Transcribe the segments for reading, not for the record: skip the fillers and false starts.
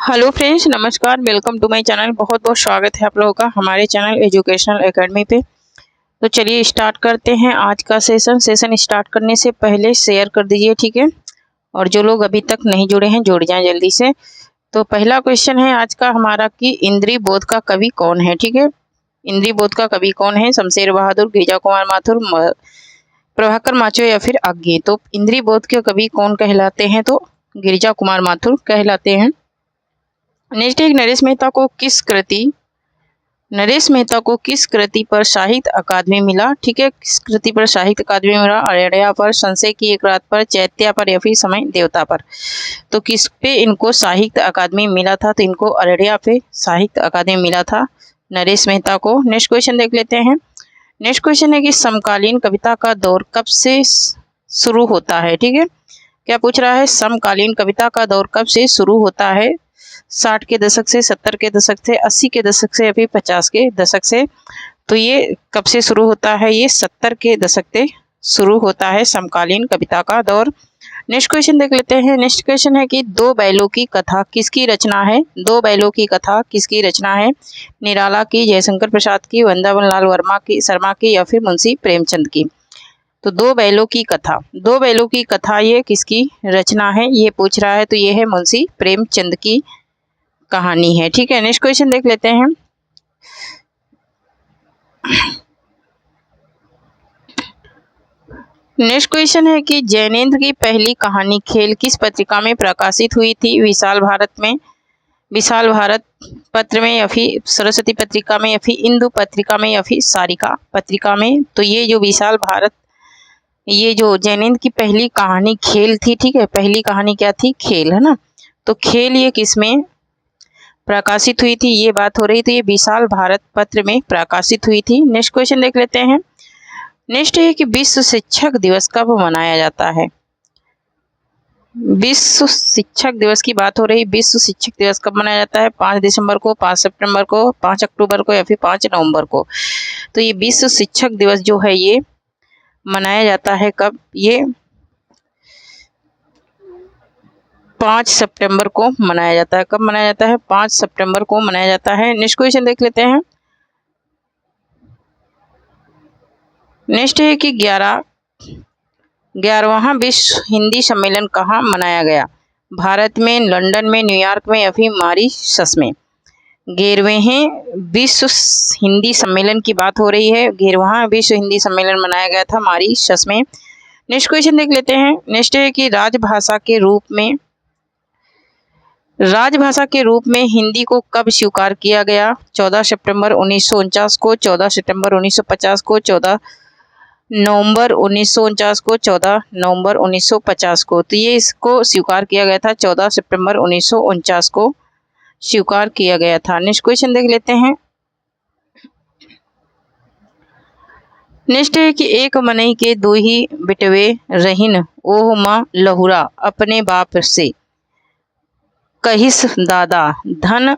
Hello friends, नमस्कार। Welcome to my channel. बहुत बहुत स्वागत है आप लोगों का हमारे चैनल एजुकेशनल एकेडमी पे। तो चलिए स्टार्ट करते हैं आज का सेशन स्टार्ट करने से पहले शेयर कर दीजिए, ठीक है। और जो लोग अभी तक नहीं जुड़े हैं जुड़ जाएं जल्दी से। तो पहला क्वेश्चन है आज का हमारा कि इंद्री बोध का कवि कौन है, ठीक है। इंद्री बोध का कवि कौन है? शमशेर बहादुर, गिरिजा कुमार माथुर, प्रभाकर माचो या फिर आज्ञे। तो इंद्री बोध के कवि कौन कहलाते हैं? तो गिरिजा कुमार माथुर कहलाते हैं। नेक्स्ट एक नरेश मेहता को किस कृति पर साहित्य अकादमी मिला, ठीक है। किस कृति पर साहित्य अकादमी मिला? अरेड़िया पर, संशय की एक रात पर, चैत्या पर या फिर समय देवता पर। तो किस पे इनको साहित्य अकादमी मिला था? तो इनको अरेड़िया पे साहित्य अकादमी मिला था नरेश मेहता को। नेक्स्ट क्वेश्चन देख लेते हैं। नेक्स्ट क्वेश्चन है कि समकालीन कविता का दौर कब से शुरू होता है, ठीक है। क्या पूछ रहा है? समकालीन कविता का दौर कब से शुरू होता है? 60 के दशक से, 70 के दशक से, 80 के दशक से या फिर 50 के दशक से। तो ये कब से शुरू होता है? ये 70 के दशक से शुरू होता है समकालीन कविता का दौर। नेक्स्ट क्वेश्चन देख लेते हैं। नेक्स्ट क्वेश्चन है कि दो बैलों की कथा किसकी रचना है? दो बैलों की कथा किसकी रचना है? निराला की, जयशंकर प्रसाद की, वृंदावन लाल वर्मा की, शर्मा की या फिर मुंशी प्रेमचंद की। तो दो बैलों की कथा ये किसकी रचना है? ये पूछ रहा है। तो ये है मुंशी प्रेमचंद की कहानी है, ठीक है। नेक्स्ट क्वेश्चन देख लेते हैं। नेक्स्ट क्वेश्चन है कि जैनेन्द्र की पहली कहानी खेल किस पत्रिका में प्रकाशित हुई थी? विशाल भारत पत्र में या फिर सरस्वती पत्रिका में या फिर इंदु पत्रिका में या फिर सारिका पत्रिका में। तो ये जो जैनेन्द्र की पहली कहानी खेल थी, ठीक है। पहली कहानी क्या थी? खेल, है ना। तो खेल ये किसमें प्रकाशित हुई थी? ये बात हो रही थी, ये विशाल भारत पत्र में प्रकाशित हुई थी। नेक्स्ट क्वेश्चन देख लेते हैं। नेक्स्ट है कि विश्व शिक्षक दिवस कब मनाया जाता है? विश्व शिक्षक दिवस की बात हो रही। विश्व शिक्षक दिवस कब मनाया जाता है? 5 दिसंबर को, 5 सितंबर को, 5 अक्टूबर को या फिर 5 नवंबर को। तो ये विश्व शिक्षक दिवस जो है ये मनाया जाता है कब? ये 5 सितंबर को मनाया जाता है। कब मनाया जाता है? 5 सितंबर को मनाया जाता है। नेक्स्ट क्वेश्चन देख लेते हैं। नेक्स्ट है कि 11वां विश्व हिंदी सम्मेलन कहाँ मनाया गया? भारत में, लंदन में, न्यूयॉर्क में या फिर मॉरिशस में। 11वें विश्व हिंदी सम्मेलन की बात हो रही है। 11वां विश्व हिंदी सम्मेलन मनाया गया था मॉरिशस में। नेक्स्ट क्वेश्चन देख लेते हैं। नेक्स्ट है कि राजभाषा के रूप में हिंदी को कब स्वीकार किया गया? 14 सितंबर 1949 को, 14 सितंबर 1950 को, 14 नवंबर 1949 को, 14 नवंबर 1950 को। तो ये इसको स्वीकार किया गया था 14 सितंबर 1949 को स्वीकार किया गया था। नेक्स्ट क्वेश्चन देख लेते हैं। नेक्स्ट है कि एक मनई के दो ही बिटवे रहीन, ओह माँ लहुरा अपने बाप से कहिस दादा, धन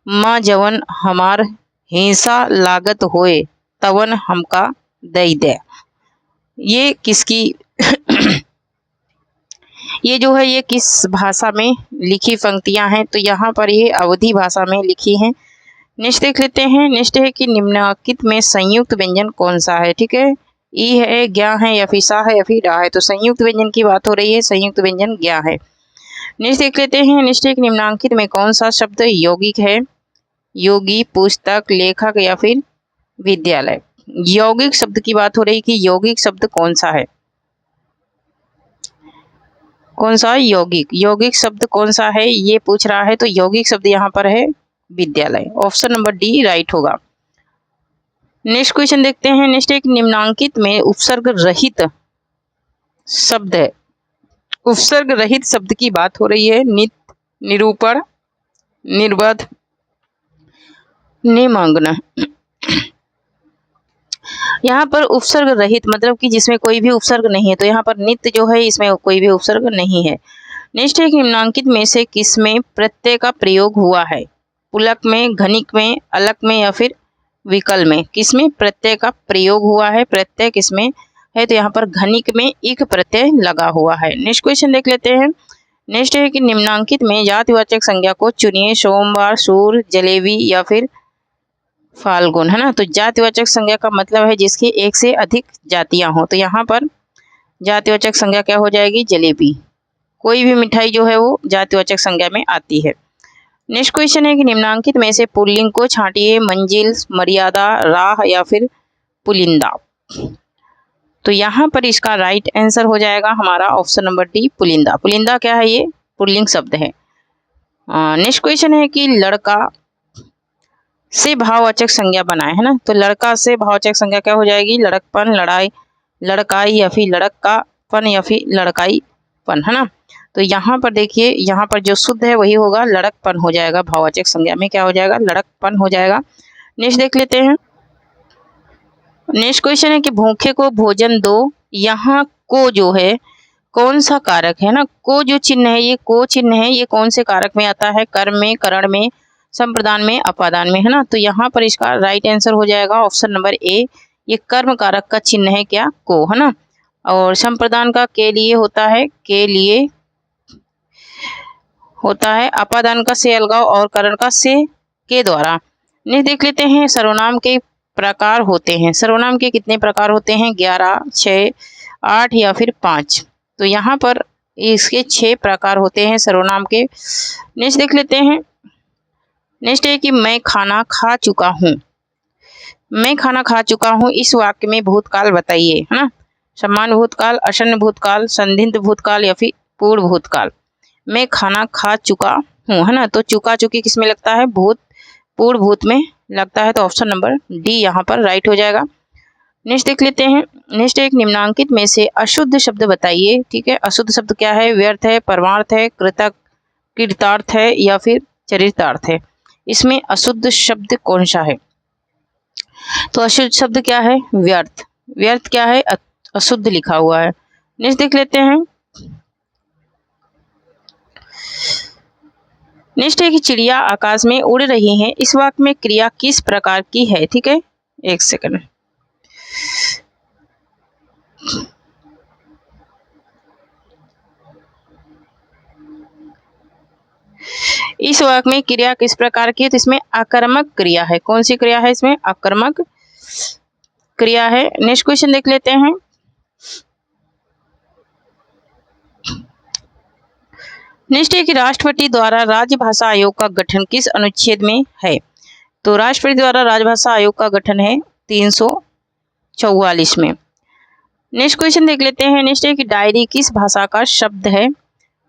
माँ जवन हमार हिंसा लागत होए तवन हमका दई दे। ये किसकी ये जो है ये किस भाषा में लिखी पंक्तियां हैं? तो यहाँ पर ये अवधी भाषा में लिखी हैं। नेक्स्ट देख लेते हैं। नेक्स्ट है कि निम्नलिखित में संयुक्त व्यंजन कौन सा है? ठीक है, ई है, ज्ञा है या फिर सा है या फिर डा है। तो संयुक्त व्यंजन की बात हो रही है, संयुक्त व्यंजन ज्ञा है। नेक्स्ट देख लेते हैं। नेक्स्ट एक निम्नांकित में कौन सा शब्द यौगिक है? योगी, पुस्तक, लेखक या फिर विद्यालय। यौगिक शब्द की बात हो रही कि यौगिक शब्द कौन सा है? कौन सा यौगिक शब्द कौन सा है ये पूछ रहा है। तो यौगिक शब्द यहाँ पर है विद्यालय। ऑप्शन नंबर डी राइट होगा। नेक्स्ट क्वेश्चन देखते हैं। नेक्स्ट एक निम्नांकित में उपसर्ग रहित शब्द है। उपसर्ग रहित शब्द की बात हो रही है। नित, निरूपण, निर्बध, निमग्न। यहाँ पर उपसर्ग रहित मतलब कि जिसमें कोई भी उपसर्ग नहीं है। तो यहाँ पर नित्य जो है इसमें कोई भी उपसर्ग नहीं है। नेक्स्ट एक निम्नांकित में से किसमें प्रत्यय का प्रयोग हुआ है? पुलक में, घनिक में, अलक में या फिर विकल में। किसमें प्रत्यय का प्रयोग हुआ है? प्रत्यय किसमें है? तो यहाँ पर घनिक में एक प्रत्यय लगा हुआ है। नेक्स्ट क्वेश्चन देख लेते हैं। नेक्स्ट है कि निम्नांकित में जातिवाचक संज्ञा को चुनिए, सोमवार, सूर, जलेबी या फिर फाल्गुन, है ना। तो जातिवाचक संज्ञा का मतलब है जिसकी एक से अधिक जातियां हो। तो यहाँ पर जातिवाचक संज्ञा क्या हो जाएगी? जलेबी। कोई भी मिठाई जो है वो जातिवाचक संज्ञा में आती है। नेक्स्ट क्वेश्चन है कि निम्नांकित में से पुल्लिंग को छांटिए, मंजिल, मर्यादा, राह या फिर पुलिंदा। तो यहाँ पर इसका राइट आंसर हो जाएगा हमारा ऑप्शन नंबर डी, पुलिंदा। पुलिंदा क्या है? ये पुल्लिंग शब्द है। नेक्स्ट क्वेश्चन है कि लड़का से भाववाचक संज्ञा बनाए, है ना। तो लड़का से भाववाचक संज्ञा क्या हो जाएगी? लड़कपन, लड़ाई, लड़काई या फिर लड़कापन या फिर लड़काईपन, है ना। तो यहाँ पर देखिए, यहाँ पर जो शुद्ध है वही होगा, लड़कपन हो जाएगा। भाववाचक संज्ञा में क्या हो जाएगा? लड़कपन हो जाएगा। नेक्स्ट देख लेते हैं। नेक्स्ट क्वेश्चन है कि भूखे को भोजन दो। यहाँ को जो है कौन सा कारक है ना? को जो चिन्ह है, ये को चिन्ह है, ये कौन से कारक में आता है? कर्म में, करण में, संप्रदान में, अपादान में, है ना। तो यहाँ पर इसका राइट आंसर हो जाएगा ऑप्शन नंबर ए, ये कर्म कारक का चिन्ह है क्या? को, है ना। और संप्रदान का के लिए होता है, के लिए होता है, अपादान का से अलगाव और करण का से के द्वारा। नहीं, देख लेते हैं सर्वनाम के प्रकार होते हैं। सर्वनाम के कितने प्रकार होते हैं? 11, 6, 8 या फिर 5। तो यहाँ पर इसके 6 प्रकार होते हैं सर्वनाम के। नेक्स्ट देख लेते हैं। नेक्स्ट है कि मैं खाना खा चुका हूँ। मैं खाना खा चुका हूँ, इस वाक्य में भूतकाल बताइए, है ना। समान भूतकाल, आसन्न भूतकाल, संदिग्ध भूतकाल या फिर पूर्व भूतकाल। मैं खाना खा चुका हूँ, है ना। तो चुका चुकी किस में लगता है? भूत, पूर्व भूत में लगता है। तो ऑप्शन नंबर डी यहाँ पर राइट हो जाएगा। नेक्स्ट देख लेते हैं। नेक्स्ट एक निम्नांकित में से अशुद्ध शब्द बताइए। ठीक है, अशुद्ध शब्द क्या है? व्यर्थ है, परमार्थ है, कृतार्थ है या फिर चरितार्थ है। इसमें अशुद्ध शब्द कौन सा है? तो अशुद्ध शब्द क्या है? व्यर्थ। व्यर्थ क्या है? अशुद्ध लिखा हुआ है। नेक्स्ट देख लेते हैं। नेक्स्ट है कि चिड़िया आकाश में उड़ रही हैं, इस वाक्य में क्रिया किस प्रकार की है? ठीक है, एक सेकंड। इस वाक्य में क्रिया किस प्रकार की है? तो इसमें आकर्मक क्रिया है। कौन सी क्रिया है? इसमें आकर्मक क्रिया है। नेक्स्ट क्वेश्चन देख लेते हैं। नेक्स्ट है कि राष्ट्रपति द्वारा राजभाषा आयोग का गठन किस अनुच्छेद में है? तो राष्ट्रपति द्वारा राजभाषा आयोग का गठन है 344 में। नेक्स्ट क्वेश्चन देख लेते हैं। नेक्स्ट है कि डायरी किस भाषा का शब्द है?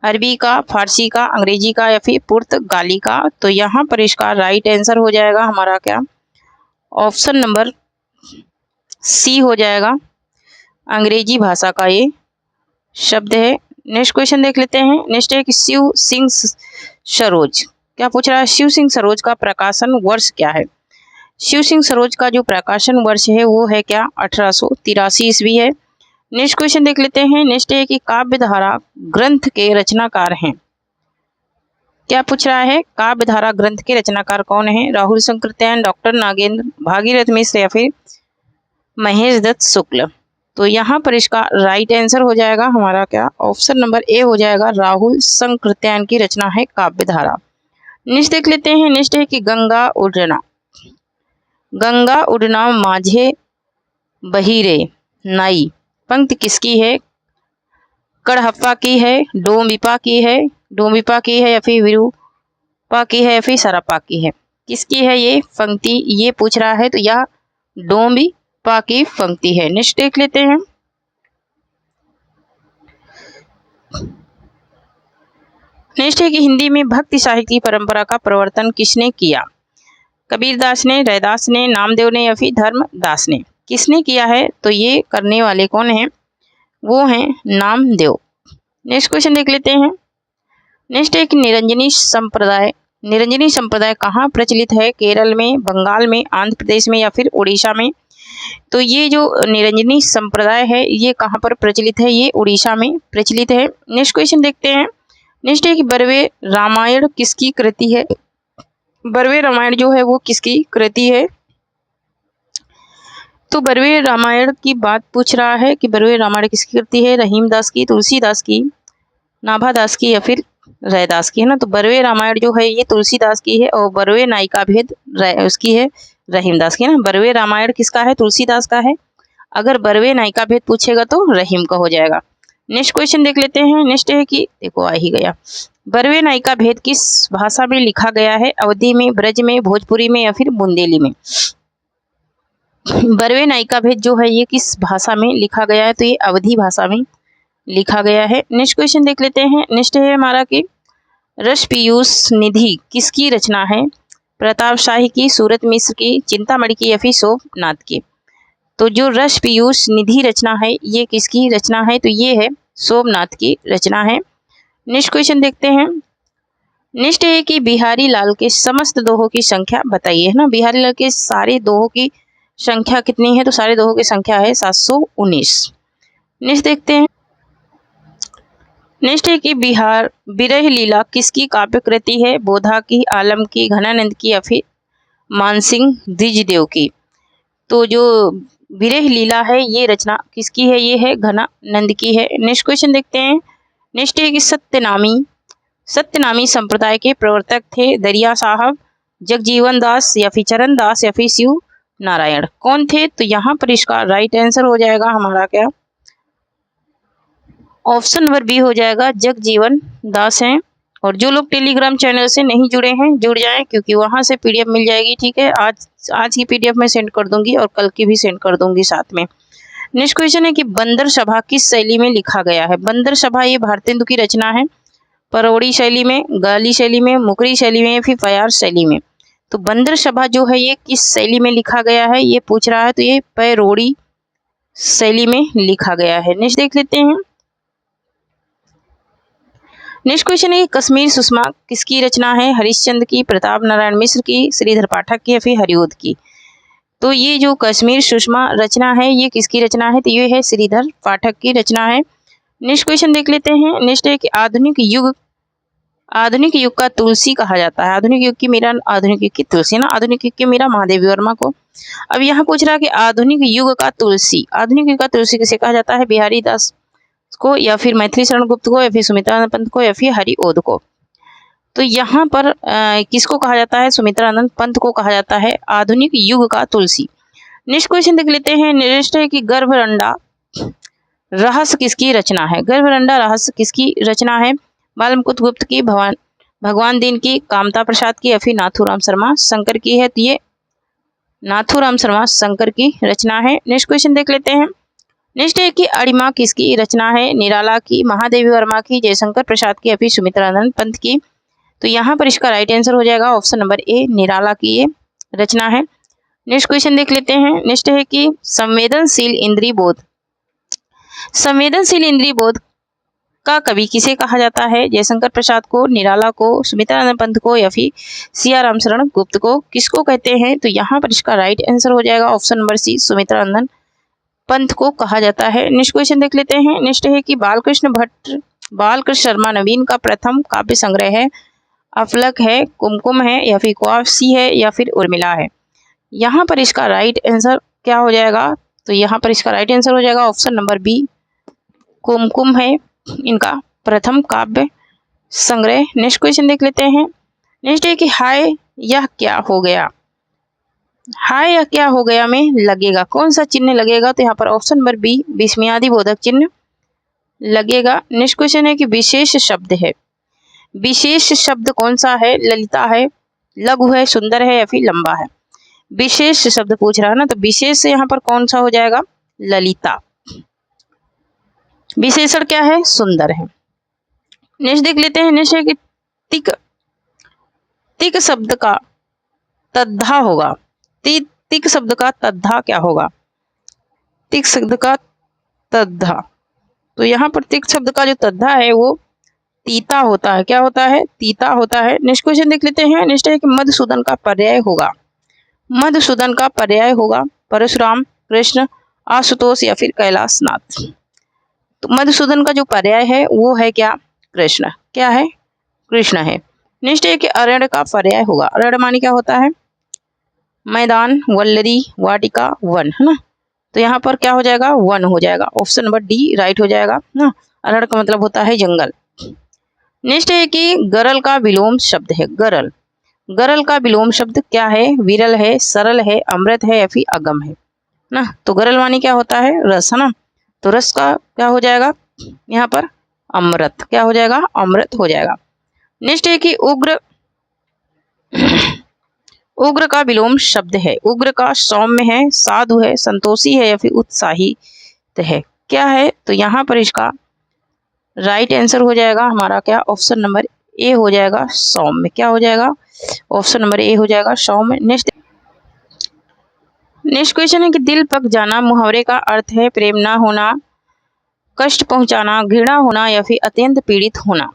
अरबी का, फारसी का, अंग्रेजी का या फिर पुर्तगाली का। तो यहाँ पर इसका राइट आंसर हो जाएगा हमारा क्या? ऑप्शन नंबर सी हो जाएगा, अंग्रेजी भाषा का ये शब्द है। नेक्स्ट क्वेश्चन देख लेते हैं। नेक्स्ट है कि शिव सिंह सरोज, क्या पूछ रहा है? शिव सिंह सरोज का प्रकाशन वर्ष क्या है? शिव सिंह सरोज का जो प्रकाशन वर्ष है वो है क्या? 1883 ईस्वी है। नेक्स्ट क्वेश्चन देख लेते हैं। नेक्स्ट है कि काव्यधारा ग्रंथ के रचनाकार हैं। क्या पूछ रहा है? काव्यधारा ग्रंथ के रचनाकार कौन है? राहुल शंकरत्यायन, डॉक्टर नागेंद्र, भागीरथ मिश्र या फिर महेश दत्त शुक्ल। तो यहाँ पर इसका राइट आंसर हो जाएगा हमारा क्या? ऑप्शन नंबर ए हो जाएगा, राहुल शंकरत्यायन की रचना है काव्यधारा। नेक्स्ट देख लेते हैं। नेक्स्ट है कि गंगा उड़ना, गंगा उड़ना माझे बहिरे नाई, पंक्ति किसकी है? कड़हप्पा की है, डोम्बिपा की है, डोम्बिपा की है या फिर विरूपा की है या फिर सरप्पा की है? किसकी है ये पंक्ति? ये पूछ रहा है। तो यह डोम्बिपा की पंक्ति है। नेक्स्ट देख लेते हैं। नेक्स्ट है कि हिंदी में भक्ति साहित्य की परंपरा का प्रवर्तन किसने किया? कबीरदास ने, रैदास ने, नामदेव ने या फिर धर्मदास ने? किसने किया है? तो ये करने वाले कौन हैं? वो हैं नामदेव। नेक्स्ट क्वेश्चन देख लेते हैं। नेक्स्ट है कि निरंजनी संप्रदाय, निरंजनी संप्रदाय कहाँ प्रचलित है? केरल में, बंगाल में, आंध्र प्रदेश में या फिर उड़ीसा में? तो ये जो निरंजनी संप्रदाय है ये कहाँ पर प्रचलित है? ये उड़ीसा में प्रचलित है। नेक्स्ट क्वेश्चन देखते हैं। नेक्स्ट है कि बरवे रामायण किसकी कृति है? बरवे रामायण जो है वो किसकी कृति है? तो बरवे रामायण की बात पूछ रहा है कि बरवे रामायण किसकी कृति है? रहीमदास की, तुलसीदास की, नाभादास की या फिर रैदास की, है ना। तो बरवे रामायण जो है ये तुलसीदास की है और बरवे नायिका भेद उसकी है रहीमदास की, है ना। बरवे रामायण किसका है? तुलसीदास का है। अगर बरवे नायिका भेद पूछेगा तो रहीम का हो जाएगा। नेक्स्ट क्वेश्चन देख लेते हैं। नेक्स्ट है कि देखो आ ही गया, बरवे नायिका भेद किस भाषा में लिखा गया है? अवधी में, ब्रज में, भोजपुरी में या फिर बुंदेली में? बरवे नायिका भेद जो है ये किस भाषा में लिखा गया है? तो ये अवधी भाषा में लिखा गया है। नेक्स्ट क्वेश्चन देख लेते हैं। नेक्स्ट है हमारा कि रस पीयूष निधि किसकी रचना है? प्रताप शाही की, सूरत मिश्र की, चिंतामणि की या फिर सोमनाथ की? तो जो रस पीयूष निधि रचना है ये किसकी रचना है? तो ये है सोमनाथ की रचना है। नेक्स्ट क्वेश्चन देखते हैं। नेक्स्ट है कि बिहारी लाल के समस्त दोहों की संख्या बताइए, है ना। बिहारी लाल के सारे दोहों की संख्या कितनी है? तो सारे दोहों की संख्या है 719। नेक्स्ट देखते हैं। नेक्स्ट है कि बिरह लीला किसकी काव्य कृति है? बोधा की, आलम की, घनानंद की या फिर मानसिंह द्विजदेव की? तो जो बिरह लीला है ये रचना किसकी है? ये है घनानंद की है। नेक्स्ट क्वेश्चन देखते हैं। नेक्स्ट है कि सत्यनामी संप्रदाय के प्रवर्तक थे दरिया साहब, जगजीवन दास या फिर चरण दास या फिर शिव नारायण? कौन थे? तो यहाँ पर इसका राइट आंसर हो जाएगा हमारा क्या? ऑप्शन नंबर बी हो जाएगा, जगजीवन दास हैं। और जो लोग टेलीग्राम चैनल से नहीं जुड़े हैं जुड़ जाएं, क्योंकि वहां से पीडीएफ मिल जाएगी। ठीक है, आज की पीडीएफ में सेंड कर दूंगी और कल की भी सेंड कर दूंगी साथ में। नेक्स्ट क्वेश्चन है कि बंदर सभा किस शैली में लिखा गया है? बंदर सभा ये भारतेंदु की रचना है। परवड़ी शैली में, गाली शैली में, मुकरी शैली में, फिर फयार शैली में? तो बंदर सभा जो है ये किस शैली में लिखा गया है ये पूछ रहा है। तो ये पैरोड़ी शैली में लिखा गया है। नेक्स्ट देख लेते हैं। नेक्स्ट क्वेश्चन है कश्मीर सुषमा किसकी रचना है? हरिश्चंद्र की, प्रताप नारायण मिश्र की, श्रीधर पाठक की या फिर हरिओद की? तो ये जो कश्मीर सुषमा रचना है ये किसकी रचना है? तो ये है श्रीधर पाठक की रचना है। नेक्स्ट क्वेश्चन देख लेते हैं। नेक्स्ट है कि आधुनिक युग का तुलसी कहा जाता है। आधुनिक युग की मीरा, आधुनिक युग की तुलसी ना, आधुनिक युग की मीरा महादेवी वर्मा को। अब यहाँ पूछ रहा है कि आधुनिक युग का तुलसी किसे कहा जाता है? बिहारी दास को या फिर मैथिली शरण गुप्त को या फिर सुमित्रानंद पंत को या फिर हरिओद को? तो यहाँ पर किसको कहा जाता है? सुमित्रानंद पंत को कहा जाता है आधुनिक युग का तुलसी। नेक्स्ट क्वेश्चन देख लेते हैं। नेक्स्ट है कि गर्भरंडा रहस्य किसकी रचना है? गर्भरंडा रहस्य किसकी रचना है? बालमुकुंद गुप्त की, भगवान दीन की, कामता प्रसाद की या फिर नाथूराम शर्मा शंकर की है? तो ये नाथूराम शर्मा शंकर की रचना है। नेक्स्ट क्वेश्चन देख लेते हैं। नेक्स्ट है कि अणिमा किसकी रचना है? निराला की, महादेवी वर्मा की, जयशंकर प्रसाद की या फिर सुमित्रानंद पंत की? तो यहाँ पर इसका राइट आंसर हो जाएगा ऑप्शन नंबर ए, निराला की ये रचना है। नेक्स्ट क्वेश्चन देख लेते हैं। नेक्स्ट है कि संवेदनशील इंद्रिय बोध का कवि किसे कहा जाता है? जयशंकर प्रसाद को, निराला को, सुमित्रानंद पंत को या फिर सियाराम शरण गुप्त को? किसको कहते हैं? तो यहाँ पर इसका राइट आंसर हो जाएगा ऑप्शन नंबर सी, सुमित्रानंद पंथ को कहा जाता है। नेक्स्ट क्वेश्चन देख लेते हैं। नेक्स्ट है कि बालकृष्ण शर्मा नवीन का प्रथम काव्य संग्रह है। अफलक है, कुमकुम है या फिर क्वासी है या फिर उर्मिला है? यहाँ पर इसका राइट आंसर क्या हो जाएगा? तो यहाँ पर इसका राइट आंसर हो जाएगा ऑप्शन नंबर बी, कुमकुम है इनका प्रथम काव्य संग्रह। नेक्स्ट क्वेश्चन देख लेते हैं। नेक्स्ट है कि हाय यह क्या हो गया, हाय यह क्या हो गया में लगेगा कौन सा चिन्ह लगेगा? तो यहाँ पर ऑप्शन नंबर बी, विस्मयादि बोधक चिन्ह लगेगा। नेक्स्ट क्वेश्चन है कि विशेष शब्द है, विशेष शब्द कौन सा है? ललिता है, लघु है, सुंदर है या फिर लंबा है? विशेष शब्द पूछ रहा है ना, तो विशेष से यहाँ पर कौन सा हो जाएगा? ललिता। विशेषण क्या है? सुंदर है। नेक्स्ट देख लेते हैं। नेक्स्ट है कि तिक शब्द का तद्धा होगा, तिक शब्द का तद्धा क्या होगा? तिक शब्द का तद्धा, तो यहाँ पर तिक शब्द का जो तद्धा है वो तीता होता है। क्या होता है? तीता होता है। नेक्स्ट क्वेश्चन देख लेते हैं। नेक्स्ट है कि मधुसूदन का पर्याय होगा, मधुसूदन का पर्याय होगा परशुराम, कृष्ण, आशुतोष या फिर कैलाशनाथ? तो मधुसूदन का जो पर्याय है वो है क्या? कृष्ण। क्या है? कृष्ण है। नेक्स्ट है कि अरण्य का पर्याय होगा, अरण्य मानी क्या होता है? मैदान, वल्लरी, वाटिका, वन, है ना। तो यहाँ पर क्या हो जाएगा? वन हो जाएगा। ऑप्शन नंबर डी राइट हो जाएगा ना। अरण्य का मतलब होता है जंगल। नेक्स्ट है कि गरल का विलोम शब्द है। गरल, गरल का विलोम शब्द क्या है? विरल है, सरल है, अमृत है या फिर अगम है ना। तो गरल मानी क्या होता है? रस, है ना। तो रस का क्या हो जाएगा यहाँ पर? अमृत। क्या हो जाएगा? अमृत हो जाएगा। नेक्स्ट है कि उग्र, उग्र का विलोम शब्द है। उग्र का सौम्य है, साधु है, संतोषी है या फिर उत्साही है। क्या है? तो यहाँ पर इसका राइट आंसर हो जाएगा हमारा क्या? ऑप्शन नंबर ए हो जाएगा, सौम्य। क्या हो जाएगा? ऑप्शन नंबर ए हो जाएगा, सौम्य। नेक्स्ट क्वेश्चन है कि दिल पक जाना मुहावरे का अर्थ है प्रेम ना होना, कष्ट पहुंचाना, घृणा होना या फिर अत्यंत पीड़ित होना।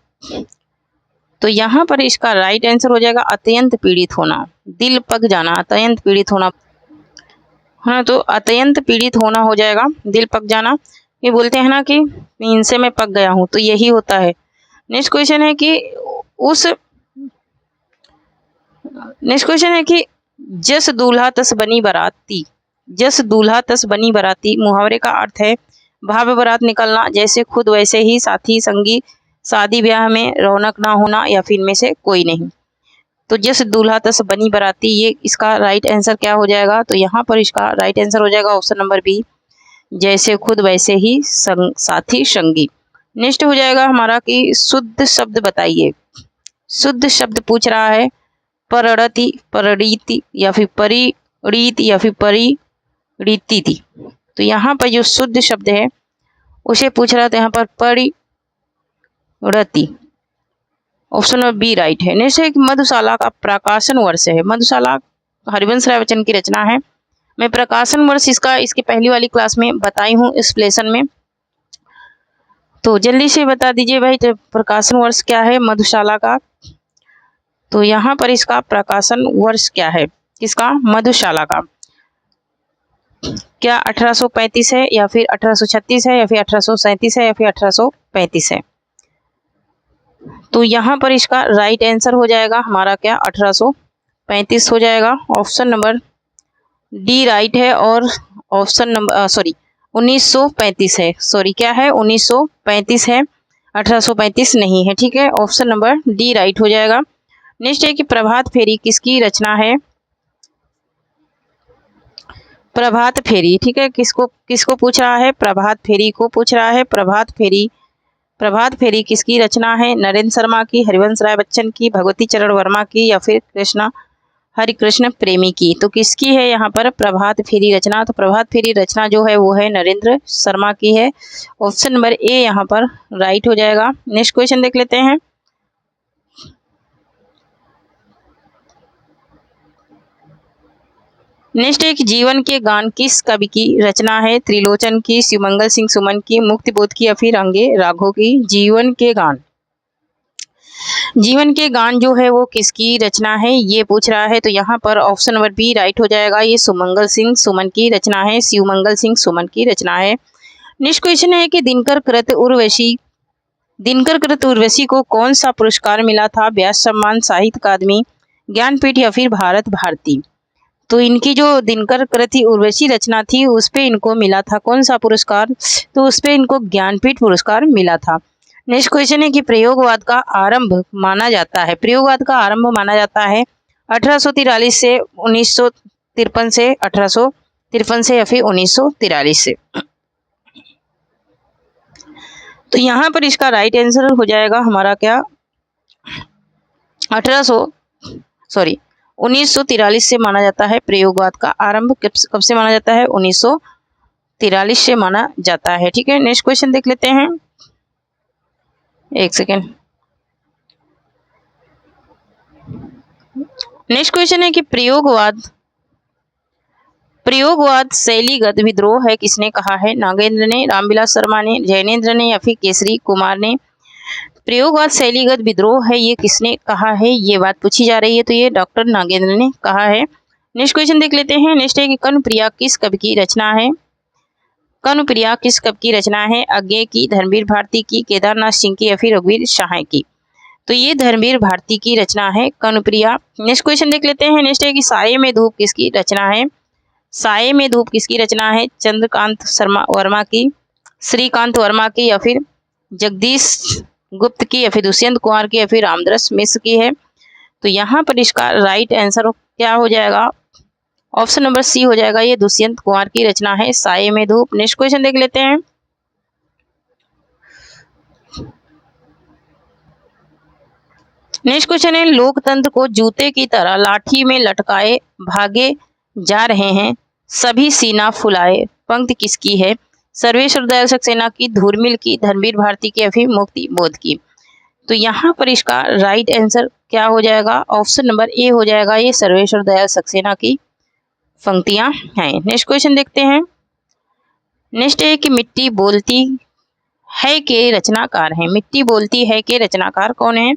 तो यहाँ पर इसका राइट आंसर हो जाएगा अत्यंत पीड़ित होना। दिल पक जाना, अत्यंत पीड़ित होना, हाँ। तो अत्यंत पीड़ित होना हो जाएगा दिल पक जाना। ये बोलते हैं ना कि इनसे मैं पक गया हूँ, तो यही होता है। नेक्स्ट क्वेश्चन है कि नेक्स्ट क्वेश्चन है कि जस दूल्हा तस बनी बराती, जस दूल्हा तस बनी बराती मुहावरे का अर्थ है भाव बारात निकलना, जैसे खुद वैसे ही साथी संगी, शादी ब्याह में रौनक ना होना या फिर इनमें से कोई नहीं। तो जस दूल्हा तस बनी बराती, ये इसका राइट आंसर क्या हो जाएगा? तो यहाँ पर इसका राइट आंसर हो जाएगा ऑप्शन नंबर बी, जैसे खुद वैसे ही साथी संगी। नेक्स्ट हो जाएगा हमारा कि शुद्ध शब्द बताइए। शुद्ध शब्द पूछ रहा है परड़ति, परिणीति या फिर परिणीति या फिर परिणीति थी। तो यहाँ पर जो शुद्ध शब्द है उसे पूछ रहा था, यहाँ पर परिणति। ऑप्शन नंबर बी राइट है। नेक्स्ट है कि मधुशाला का प्रकाशन वर्ष है। मधुशाला हरिवंश राय बच्चन की रचना है। मैं प्रकाशन वर्ष इसका इसकी पहली वाली क्लास में बताई हूँ इस लेसन में, तो जल्दी से बता दीजिए भाई तो प्रकाशन वर्ष क्या है मधुशाला का। तो यहाँ पर इसका प्रकाशन वर्ष क्या है किसका? मधुशाला का। क्या 1835 है या फिर 1836 है या फिर 1837 है या फिर 1835 है? तो यहाँ पर इसका राइट आंसर हो जाएगा हमारा क्या? 1835 हो जाएगा। ऑप्शन नंबर डी राइट है और ऑप्शन नंबर 1935 है। सॉरी क्या है? 1935 है, 1835 नहीं है। ठीक है, ऑप्शन नंबर डी राइट हो जाएगा। नेक्स्ट है कि प्रभात फेरी किसकी रचना है? प्रभात फेरी, ठीक है, किसको किसको पूछ रहा है? प्रभात फेरी को पूछ रहा है। प्रभात फेरी किसकी रचना है? नरेंद्र शर्मा की, हरिवंश राय बच्चन की, भगवती चरण वर्मा की या फिर हरिकृष्ण प्रेमी की। तो किसकी है यहाँ पर प्रभात फेरी रचना? तो प्रभात फेरी रचना जो है वो है नरेंद्र शर्मा की है। ऑप्शन नंबर ए यहाँ पर राइट हो जाएगा। नेक्स्ट क्वेश्चन देख लेते हैं। नेक्स्ट एक जीवन के गान किस कवि की रचना है? त्रिलोचन की, शिवमंगल सिंह सुमन की, मुक्तिबोध की या फिर अंगे राघव की। जीवन के गान जो है वो किसकी रचना है ये पूछ रहा है। तो यहाँ पर ऑप्शन नंबर बी राइट हो जाएगा। ये सुमंगल सिंह सुमन की रचना है, शिवमंगल सिंह सुमन की रचना है। नेक्स्ट क्वेश्चन है कि दिनकर कृत उर्वशी को कौन सा पुरस्कार मिला था? व्यास सम्मान, साहित्य अकादमी, ज्ञानपीठ या फिर भारत भारती। तो इनकी जो दिनकर कृत उर्वशी रचना थी उस पे इनको मिला था कौन सा पुरस्कार? तो उस पे इनको ज्ञानपीठ पुरस्कार मिला था। नेक्स्ट क्वेश्चन है कि प्रयोगवाद का आरंभ माना जाता है 1843 से 1953 से 1853 से या फिर 1943 से। तो यहाँ पर इसका राइट आंसर हो जाएगा हमारा क्या? 1943 से माना जाता है। प्रयोगवाद का आरंभ कब से माना जाता है? 1943 से माना जाता है। ठीक है, नेक्स्ट क्वेश्चन देख लेते हैं। एक सेकेंड। नेक्स्ट क्वेश्चन है कि प्रयोगवाद शैलीगत विद्रोह है किसने कहा है? नागेंद्र ने, रामविलास शर्मा ने, जैनेन्द्र ने या फिर केसरी कुमार ने। प्रयोगवाद शैलीगत विद्रोह है ये किसने कहा है? ये बात पूछी जा रही है, तो ये डॉक्टर नागेंद्र ने कहा है। नेक्स्ट क्वेश्चन देख लेते हैं। नेक्स्ट है कि कर्णप्रिया किस कवि की रचना है? कर्णप्रिया किस कवि की रचना है? अज्ञे की, धर्मवीर भारती की, केदारनाथ सिंह की या फिर रघुवीर शाह की। तो ये धर्मवीर भारती की रचना है कर्णप्रिया। नेक्स्ट क्वेश्चन देख लेते हैं। नेक्स्ट है कि साये में धूप किसकी रचना है? साये में धूप किसकी रचना है? चंद्रकांत वर्मा की, श्रीकांत वर्मा की या फिर जगदीश गुप्त की या फिर दुष्यंत कुमार की या फिर रामदास मिश्र की है। तो यहाँ पर इसका राइट आंसर क्या हो जाएगा, ऑप्शन नंबर सी हो जाएगा, ये दुष्यंत कुमार की रचना है साये में धूप। नेक्स्ट क्वेश्चन देख लेते हैं। नेक्स्ट क्वेश्चन है, लोकतंत्र को जूते की तरह लाठी में लटकाए भागे जा रहे हैं, सभी सीना फुलाए। पंक्ति किसकी है, सर्वेश्वर दयाल सक्सेना की, धूर्मिल की, धर्मवीर भारती की या फिर मुक्ति बोध की। तो यहाँ पर इसका राइट आंसर क्या हो जाएगा, ऑप्शन नंबर ए हो जाएगा, ये सर्वेश्वर दयाल सक्सेना की पंक्तियां हैं। नेक्स्ट क्वेश्चन देखते हैं। नेक्स्ट है कि मिट्टी बोलती है के रचनाकार हैं। मिट्टी बोलती है के रचनाकार कौन है,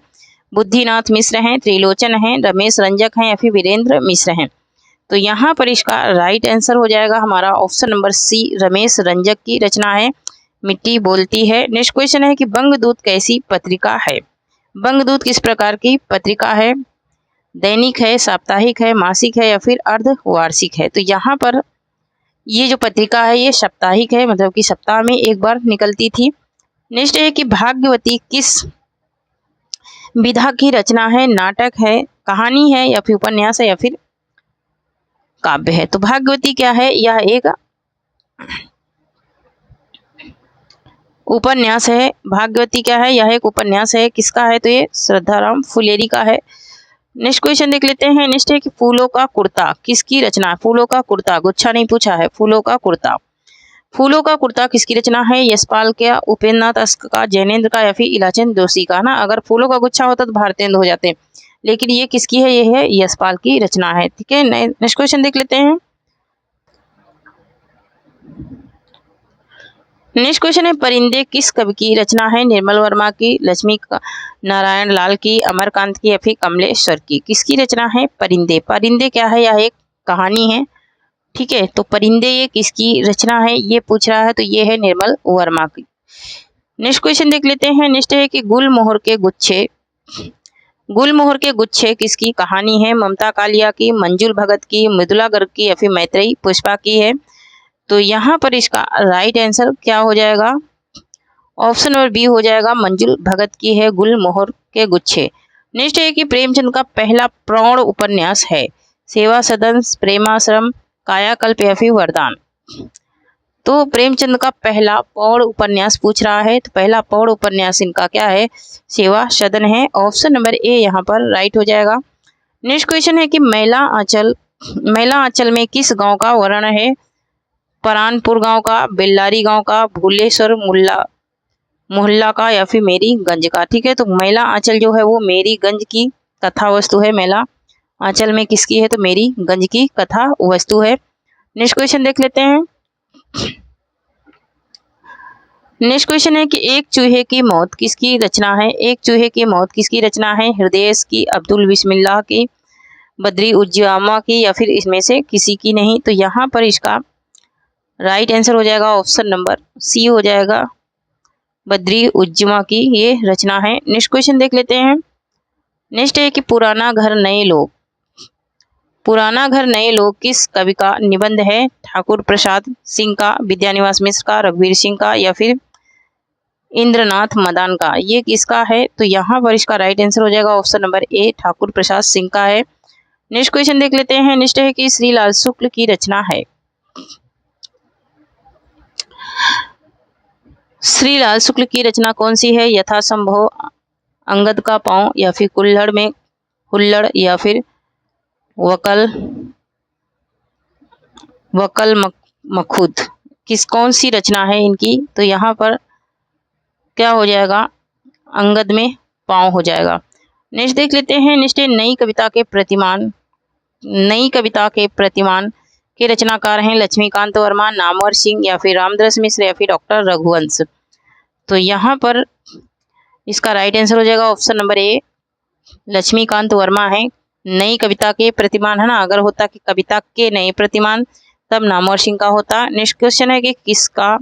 बुद्धिनाथ मिश्र हैं, त्रिलोचन हैं, रमेश रंजक हैं या फिर वीरेंद्र मिश्र हैं। तो यहाँ पर इसका राइट आंसर हो जाएगा हमारा ऑप्शन नंबर सी, रमेश रंजक की रचना है मिट्टी बोलती है। नेक्स्ट क्वेश्चन है कि बंगदूत कैसी पत्रिका है। बंगदूत किस प्रकार की पत्रिका है, दैनिक है, साप्ताहिक है, मासिक है या फिर अर्धवार्षिक है। तो यहाँ पर ये जो पत्रिका है ये साप्ताहिक है, मतलब कि सप्ताह में एक बार निकलती थी। नेक्स्ट है कि भाग्यवती किस विधा की रचना है, नाटक है, कहानी है या फिर उपन्यास है या फिर काव्य है। तो भाग्यवती क्या है, यह एक उपन्यास है। भाग्यवती क्या है, यह एक उपन्यास है, किसका है, तो ये श्रद्धाराम फुलेरी का है। नेक्स्ट क्वेश्चन देख लेते हैं। नेक्स्ट है कि फूलों का कुर्ता किसकी रचना है। फूलों का कुर्ता, गुच्छा नहीं पूछा है, फूलों का कुर्ता। फूलों का कुर्ता किसकी रचना है, यशपाल का, उपेंद्रनाथ अस्क का, जैनेन्द्र का या फिर इलाचंद जोशी का ना। अगर फूलों का गुच्छा होता तो भारतेंदु हो जाते, लेकिन ये किसकी है, ये है यशपाल की रचना है। ठीक है, नेक्स्ट क्वेश्चन देख लेते हैं। नेक्स्ट क्वेश्चन है, परिंदे किस कवि की रचना है, निर्मल वर्मा की, लक्ष्मी नारायण लाल की, अमरकांत की या फिर कमलेश्वर की। किसकी रचना है, परिंदे। परिंदे क्या है, यह एक कहानी है। ठीक है, तो परिंदे ये किसकी रचना है, ये पूछ रहा है, तो ये है निर्मल वर्मा की। नेक्स्ट क्वेश्चन देख लेते हैं। नेक्स्ट है कि गुलमोहर के गुच्छे, गुलमोहर के गुच्छे किसकी कहानी है, ममता कालिया की, मंजुल भगत की, मृदुला गर्ग की या फिर मैत्रेयी पुष्पा की है। तो यहाँ पर इसका राइट आंसर क्या हो जाएगा, ऑप्शन नंबर बी हो जाएगा, मंजुल भगत की है गुलमोहर के गुच्छे। नेक्स्ट है कि प्रेमचंद का पहला प्रौढ़ उपन्यास है, सेवा सदन, प्रेमाश्रम, कायाकल्प या फिर वरदान। तो प्रेमचंद का पहला प्रौढ़ उपन्यास पूछ रहा है, तो पहला प्रौढ़ उपन्यास इनका क्या है, सेवा सदन है। ऑप्शन नंबर ए यहाँ पर राइट हो जाएगा। नेक्स्ट क्वेश्चन है कि मैला आंचल में किस गांव का वर्णन है, परानपुर गांव का, बेल्लारी गांव का, भूलेश्वर मोहल्ला का या फिर मेरीगंज का। ठीक है, तो मैला आंचल जो है वो मेरीगंज की कथा वस्तु है। मैला आंचल में किसकी है, तो मेरीगंज की कथा वस्तु है। नेक्स्ट क्वेश्चन देख लेते हैं। नेक्स्ट क्वेश्चन है कि एक चूहे की मौत किसकी रचना है। एक चूहे की मौत किसकी रचना है, हृदय की, अब्दुल बिस्मिल्लाह की, बद्री उज्जामा की या फिर इसमें से किसी की नहीं। तो यहाँ पर इसका राइट आंसर हो जाएगा ऑप्शन नंबर सी हो जाएगा, बद्री उज्जमा की ये रचना है। नेक्स्ट क्वेश्चन देख लेते हैं। नेक्स्ट है कि पुराना घर नए लोग, पुराना घर नए लोग किस कवि का निबंध है, ठाकुर प्रसाद सिंह का, विद्यानिवास मिश्र का, रघुवीर सिंह का या फिर इंद्रनाथ मदान का। ये किसका है, तो यहाँ पर इसका राइट आंसर हो जाएगा ऑप्शन नंबर ए, ठाकुर प्रसाद सिंह का है। नेक्स्ट क्वेश्चन देख लेते हैं। नेक्स्ट है कि श्रीलाल शुक्ल की रचना है, श्रीलाल शुक्ल की रचना कौन सी है, यथासंभव, अंगद का पांव या फिर कुल्हड़ में हुल्लड़ या फिर वकल मखुद, कौन सी रचना है इनकी। तो यहाँ पर क्या हो जाएगा, अंगद में पांव हो जाएगा। नेक्स्ट देख लेते हैं। नेक्स्ट है नई कविता के प्रतिमान, नई कविता के प्रतिमान के रचनाकार हैं लक्ष्मीकांत वर्मा, नामवर सिंह या फिर रामदास मिश्र या फिर डॉक्टर रघुवंश। तो यहाँ पर इसका राइट आंसर हो जाएगा option number A, Laxmikant Verma है नई कविता के प्रतिमान, है ना। अगर होता कि कविता के नए प्रतिमान तब नामवर सिंह का होता। नेक्स्ट क्वेश्चन है कि किसका,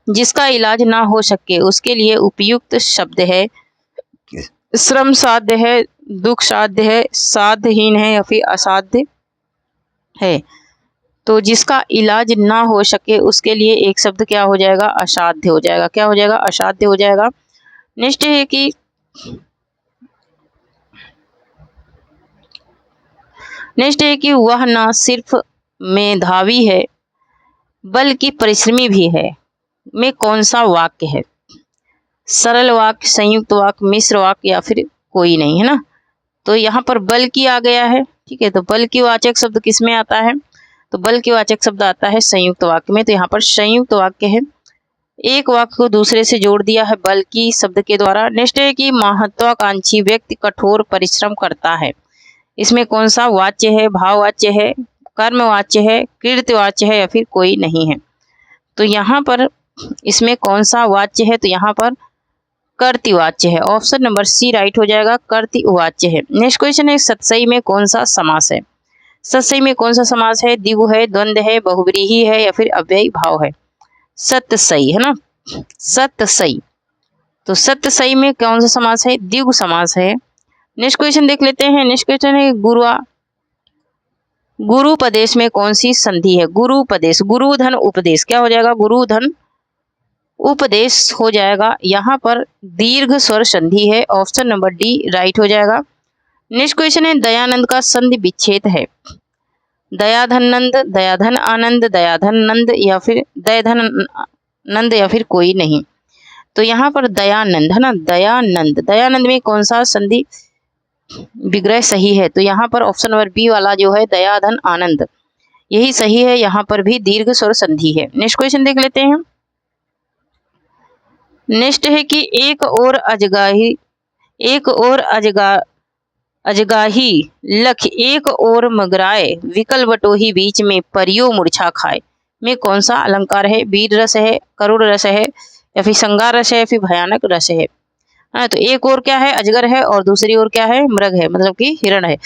जिसका इलाज ना हो सके उसके लिए उपयुक्त शब्द है, श्रम साध्य है, दुख साध्य है, साध्यहीन है या फिर असाध्य है। तो जिसका इलाज ना हो सके उसके लिए एक शब्द क्या हो जाएगा, असाध्य हो जाएगा। क्या हो जाएगा, असाध्य हो जाएगा। नेक्स्ट है कि वह न सिर्फ मेधावी है बल्कि परिश्रमी भी है। में कौन सा वाक्य है? सरल वाक्य, संयुक्त वाक्य, मिश्र वाक्य या फिर कोई नहीं, है ना। तो यहाँ पर बल की आ गया है, ठीक है। तो बल की वाचक शब्द किस में आता है? तो बल की वाचक शब्द आता है संयुक्त वाक्य में। तो यहाँ पर संयुक्त वाक्य है, एक वाक्य को दूसरे से जोड़ दिया है बल की शब्द के द्वारा। नेक्स्ट है कि महत्वाकांक्षी व्यक्ति कठोर परिश्रम करता है। इसमें कौन सा वाच्य है? भाववाच्य है, कर्मवाच्य है, कृत्यवाच्य है या फिर कोई नहीं है। तो यहाँ पर इसमें कौन सा वाच्य है? तो यहाँ पर कर्तृवाच्य है। ऑप्शन नंबर सी राइट हो जाएगा, कर्तृवाच्य है। नेक्स्ट क्वेश्चन है सतसई में कौन सा समास है? सतसई में कौन सा समास है? द्विगु है, द्वंद्व है, बहुव्रीहि है या फिर अव्ययी भाव है? सतसई, है ना, सतसई। तो सतसई में कौन सा समास है? द्विगु समास है। नेक्स्ट क्वेश्चन देख लेते हैं। नेक्स्ट क्वेश्चन है गुरुपदेश में कौन सी संधि है? गुरुपदेश, गुरु धन उपदेश, क्या हो जाएगा? गुरु धन उपदेश हो जाएगा। यहाँ पर दीर्घ स्वर संधि है। ऑप्शन नंबर डी राइट हो जाएगा। नेक्स्ट क्वेश्चन है दयानंद का संधि विच्छेद है। दयाधन नंद, दयाधन आनंद, दयाधन नंद या फिर दयाधन नंद या फिर कोई नहीं। तो यहाँ पर दयानंद, है ना, दयानंद। दयानंद में कौन सा संधि विग्रह सही है? तो यहाँ पर ऑप्शन नंबर बी वाला जो है दयाधन आनंद, यही सही है। यहाँ पर भी दीर्घ स्वर संधि है। नेक्स्ट क्वेश्चन देख लेते हैं। नेक्स्ट है कि एक और अजगाही लख, एक और मगराए, विकल बटोही बीच में परियो मूर्छा खाए। में कौन सा अलंकार है? वीर रस है, करुण रस है या फिर श्रृंगार रस है या फिर भयानक रस है? तो एक और क्या है? अजगर है और दूसरी ओर क्या है? मृग है, मतलब कि हिरण है।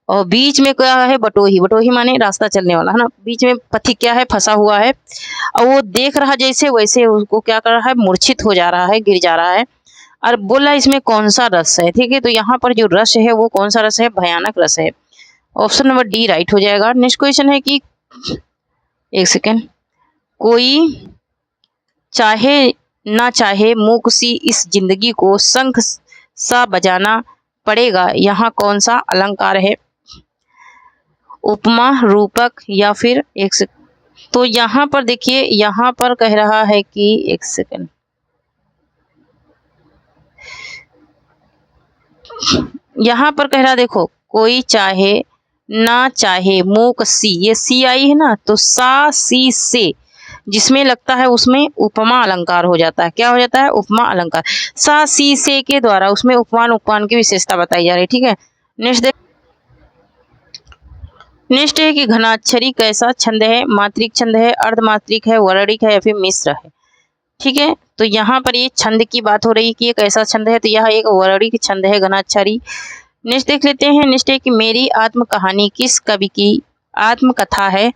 और बीच में क्या है? बटोही। बटोही माने रास्ता चलने वाला, है ना। बीच में पथिक क्या है? फंसा हुआ है। और वो देख रहा जैसे वैसे उसको क्या कर रहा है? मूर्छित हो जा रहा है, गिर जा रहा है। और बोला इसमें कौन सा रस है, ठीक है। तो यहाँ पर जो रस है वो कौन सा रस है? भयानक रस है। ऑप्शन नंबर डी राइट हो जाएगा। नेक्स्ट क्वेश्चन है कि एक सेकेंड, कोई चाहे ना चाहे मूक सी इस जिंदगी को शंख सा बजाना पड़ेगा। यहाँ कौन सा अलंकार है? उपमा, रूपक या फिर एक सेकेंड। तो यहाँ पर देखिए, यहाँ पर कह रहा है कि एक सेकेंड, यहाँ पर कह रहा देखो, कोई चाहे ना चाहे मूक सी, ये सी आई है ना, तो सा सी से जिसमें लगता है उसमें उपमा अलंकार हो जाता है। क्या हो जाता है? उपमा अलंकार। सा सी से के द्वारा उसमें उपमान उपमान की विशेषता बताई जा रही है, ठीक है। नेक्स्ट है कि घनाक्षरी कैसा छंद है? मात्रिक छंद है, अर्धमात्रिक है, वर्णिक है या फिर मिश्र है? ठीक है। तो यहाँ पर ये छंद की बात हो रही है कि ये कैसा छंद है, तो यह एक वर्णिक छंद है, घनाक्षरी। नेक्स्ट देख लेते हैं। नेक्स्ट है कि मेरी आत्म कहानी किस कवि की आत्मकथा है?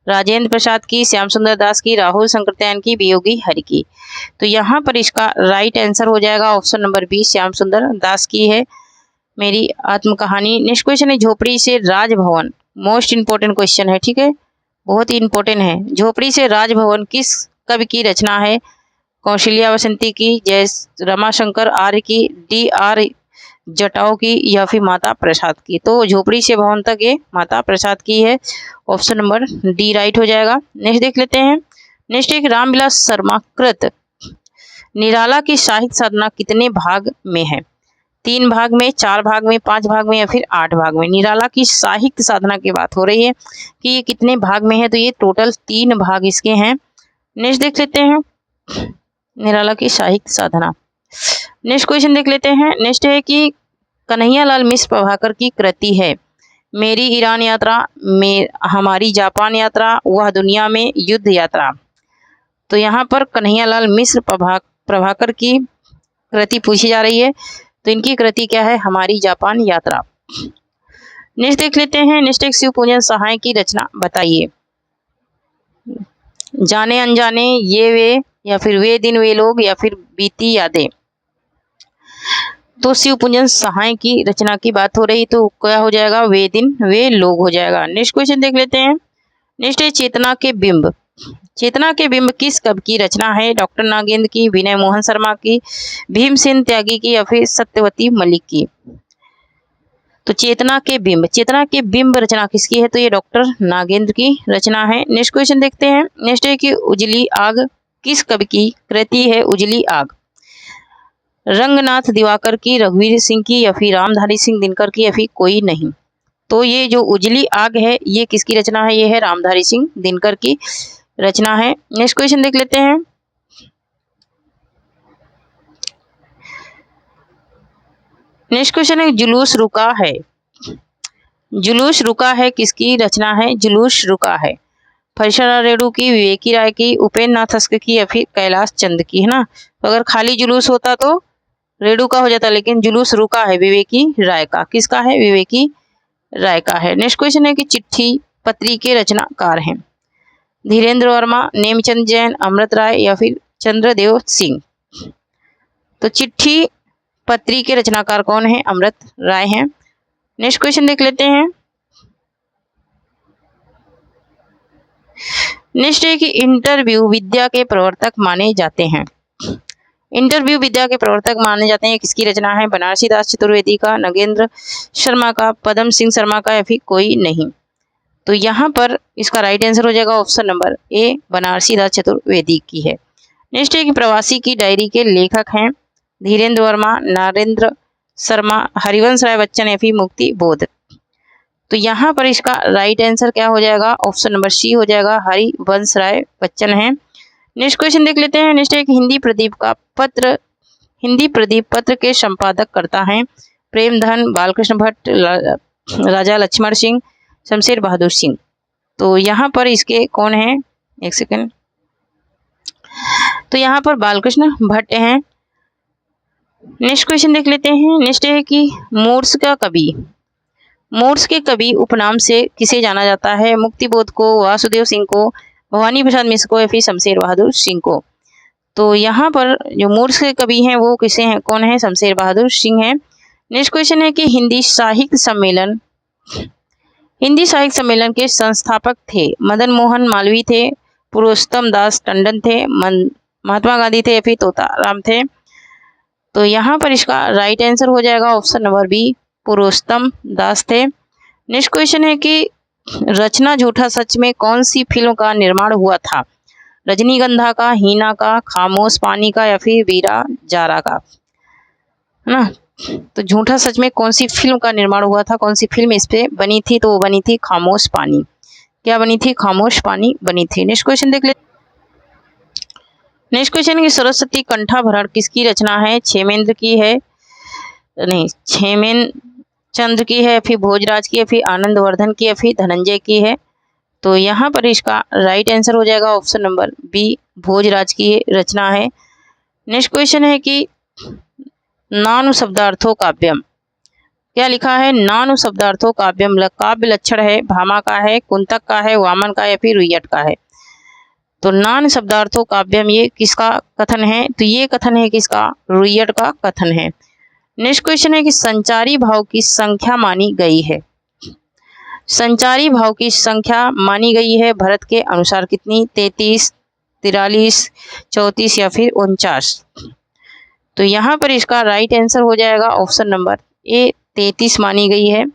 राजेंद्र प्रसाद की, श्याम सुंदर दास की, राहुल शंकरत्यायन की, वियोगी हरि की। तो यहाँ पर इसका राइट आंसर हो जाएगा ऑप्शन नंबर बी, श्याम सुंदर दास की है मेरी आत्मकहानी। नेक्स्ट क्वेश्चन है झोपड़ी से राजभवन, मोस्ट इंपोर्टेंट क्वेश्चन है, ठीक है, बहुत ही इंपोर्टेंट है। झोपड़ी से राजभवन किस कवि की रचना है? कौशल्या बसंती की, जय रमाशंकर आर्य की, डी आर जटाओ की या फिर माता प्रसाद की? तो झोपड़ी से भवन तक ये माता प्रसाद की है। ऑप्शन नंबर डी राइट हो जाएगा। नेक्स्ट देख लेते हैं। नेक्स्ट एक रामविलास शर्मा कृत निराला की साहित्य साधना कितने भाग में है? 3 भाग में, 4 भाग में, 5 भाग में या फिर 8 भाग में? निराला की साहित्य साधना की बात हो रही है कि ये कितने भाग में है, तो ये टोटल 3 भाग इसके हैं। नेक्स्ट देख लेते हैं निराला की साहित्य साधना। नेक्स्ट क्वेश्चन देख लेते हैं। नेक्स्ट है कि कन्हैयालाल मिश्र प्रभाकर की कृति है मेरी ईरान यात्रा, हमारी जापान यात्रा, वह दुनिया में युद्ध यात्रा। तो यहाँ पर कन्हैयालाल मिश्र प्रभाकर की कृति पूछी जा रही है, तो इनकी कृति क्या है? हमारी जापान यात्रा। नेक्स्ट देख लेते हैं। नेक्स्ट एक शिवपूजन सहाय की रचना बताइए। जाने अनजाने, ये वे या फिर वे दिन वे लोग या फिर बीती यादें? तो शिवपूजन सहाय की रचना की बात हो रही, तो क्या हो जाएगा? वे दिन वे लोग हो जाएगा। नेक्स्ट क्वेश्चन देख लेते हैं। नेक्स्ट है चेतना के बिंब चेतना के बिंब किस कवि की रचना है? डॉक्टर नागेंद्र की, विनय मोहन शर्मा की, भीमसेन त्यागी की या फिर सत्यवती मलिक की? तो चेतना के बिंब रचना किसकी है? तो ये डॉक्टर नागेंद्र की रचना है। नेक्स्ट क्वेश्चन देखते हैं। नेक्स्ट है कि उजली आग किस कवि की कृति है? उजली आग रंगनाथ दिवाकर की, रघुवीर सिंह की या फिर रामधारी सिंह दिनकर की या फिर कोई नहीं? तो ये जो उजली आग है ये किसकी रचना है? ये है रामधारी सिंह दिनकर की रचना है। नेक्स्ट क्वेश्चन देख लेते हैं। नेक्स्ट क्वेश्चन है जुलूस रुका है। जुलूस रुका है किसकी रचना है? जुलूस रुका है फरिशरा रेणु की, विवेकी राय की, उपेंद्र नाथ हस्क की या फिर कैलाश चंद की, है ना। तो अगर खाली जुलूस होता तो रेणु का हो जाता, लेकिन जुलूस रुका है विवेकी राय का। किसका है? विवेकी राय का है। नेक्स्ट क्वेश्चन है कि चिट्ठी पत्री के रचनाकार हैं? धीरेन्द्र वर्मा, नेमचंद जैन, अमृत राय या फिर चंद्रदेव सिंह? तो चिट्ठी पत्री के रचनाकार कौन है? अमृत राय हैं। नेक्स्ट क्वेश्चन देख लेते हैं। नेक्स्ट है कि इंटरव्यू विद्या के प्रवर्तक माने जाते हैं। इंटरव्यू विद्या के प्रवर्तक माने जाते हैं किसकी रचना है? बनारसी दास चतुर्वेदी का, नगेंद्र शर्मा का, पदम सिंह शर्मा का या फिर कोई नहीं? तो यहाँ पर इसका राइट आंसर हो जाएगा ऑप्शन नंबर ए, बनारसी दास चतुर्वेदी की है। नेक्स्ट है कि प्रवासी की डायरी के लेखक हैं? धीरेन्द्र वर्मा, नरेंद्र शर्मा, हरिवंश राय बच्चन या फिर मुक्ति बोध? तो यहाँ पर इसका राइट आंसर क्या हो जाएगा? ऑप्शन नंबर सी हो जाएगा, हरिवंश राय बच्चन है। नेक्स्ट क्वेश्चन देख लेते हैं। नेक्स्ट है कि हिंदी प्रदीप पत्र के संपादक करता है? प्रेमधन, बालकृष्ण भट्ट, राजा लक्ष्मण सिंह, शमशेर बहादुर सिंह? तो यहाँ पर इसके कौन है? एक सेकंड। तो यहाँ पर बालकृष्ण भट्ट हैं। नेक्स्ट क्वेश्चन देख लेते हैं। नेक्स्ट है कि मोर्स के कवि उपनाम से किसे जाना जाता है? मुक्तिबोध को, वासुदेव सिंह को, भवानी प्रसाद मिश्र को या फिर शमशेर बहादुर सिंह को? तो यहाँ पर जो मोर्स के कवि हैं वो किसे हैं? कौन है? शमशेर बहादुर सिंह है। नेक्स्ट क्वेश्चन है कि हिंदी साहित्य सम्मेलन के संस्थापक थे? मदन मोहन मालवीय थे, पुरुषोत्तम दास टंडन थे, महात्मा गांधी थे या फिर तोताराम थे? तो यहाँ पर इसका राइट आंसर हो जाएगा ऑप्शन नंबर बी, पुरुषोत्तम दास थे। नेक्स्ट क्वेश्चन है कि रचना झूठा सच में कौन सी फिल्म का निर्माण हुआ था? रजनीगंधा का, हीना का, खामोश पानी का या फिर वीरा जारा का? है ना। तो झूठा सच में कौन सी फिल्म का निर्माण हुआ था? कौन सी फिल्म इस पे बनी थी? तो वो बनी थी खामोश पानी। क्या बनी थी? खामोश पानी बनी थी। नेक्स्ट क्वेश्चन देख लेते। नेक्स्ट क्वेश्चन की सरस्वती कंठाभरण किसकी रचना है? क्षेमेंद्र की है, नहीं क्षेमेंद्र चंद्र की है, फिर भोजराज की है, फिर आनंदवर्धन की है, फिर धनंजय की है? तो यहाँ पर इसका राइट आंसर हो जाएगा ऑप्शन नंबर बी, भोजराज की रचना है। नेक्स्ट क्वेश्चन है कि नानु शब्दार्थो काव्यम, क्या लिखा है? नानु शब्दार्थो काव्यम काव्य लक्षण है? भामा का है, कुंतक का है, वामन का या फिर रुयट का है? तो नान शब्दार्थो काव्यम ये किसका कथन है? तो ये कथन है किसका? रुयट का कथन है। नेक्स्ट क्वेश्चन है कि संचारी भाव की संख्या मानी गई है? संचारी भाव की संख्या मानी गई है भरत के अनुसार कितनी? 33, 43, 34 या फिर 49? तो यहाँ पर इसका राइट आंसर हो जाएगा ऑप्शन नंबर ए, 33 मानी गई है।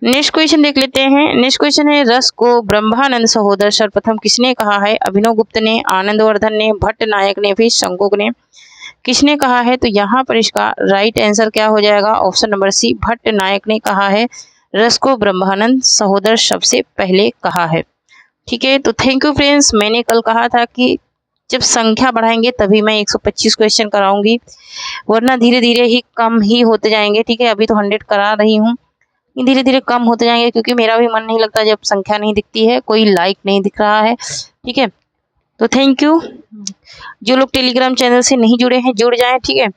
नेक्स्ट क्वेश्चन देख लेते हैं। नेक्स्ट क्वेश्चन है रस को ब्रह्मानंद सहोदर सर्वप्रथम किसने कहा है? अभिनव गुप्त ने, आनंदवर्धन ने, भट्ट नायक ने, फिर शंकुक ने? किसने कहा है? तो यहाँ पर इसका राइट आंसर क्या हो जाएगा? ऑप्शन नंबर सी, भट्ट नायक ने कहा है रस को ब्रह्मानंद सहोदर सबसे पहले कहा है। ठीक है, तो थैंक यू फ्रेंड्स। मैंने कल कहा था कि जब संख्या बढ़ाएंगे तभी मैं 125 क्वेश्चन कराऊंगी, वरना धीरे धीरे ही कम ही होते जाएंगे। ठीक है, अभी तो 100 करा रही हूँ, धीरे धीरे कम होते जाएंगे, क्योंकि मेरा भी मन नहीं लगता जब संख्या नहीं दिखती है, कोई लाइक नहीं दिख रहा है। ठीक है, तो थैंक यू। जो लोग टेलीग्राम चैनल से नहीं जुड़े हैं जुड़ जाएं। ठीक है,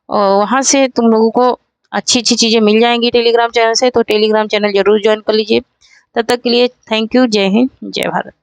और वहाँ से तुम लोगों को अच्छी अच्छी चीज़ें मिल जाएंगी टेलीग्राम चैनल से, तो टेलीग्राम चैनल जरूर ज्वाइन कर लीजिए। तब तक के लिए थैंक यू। जय हिंद, जय भारत।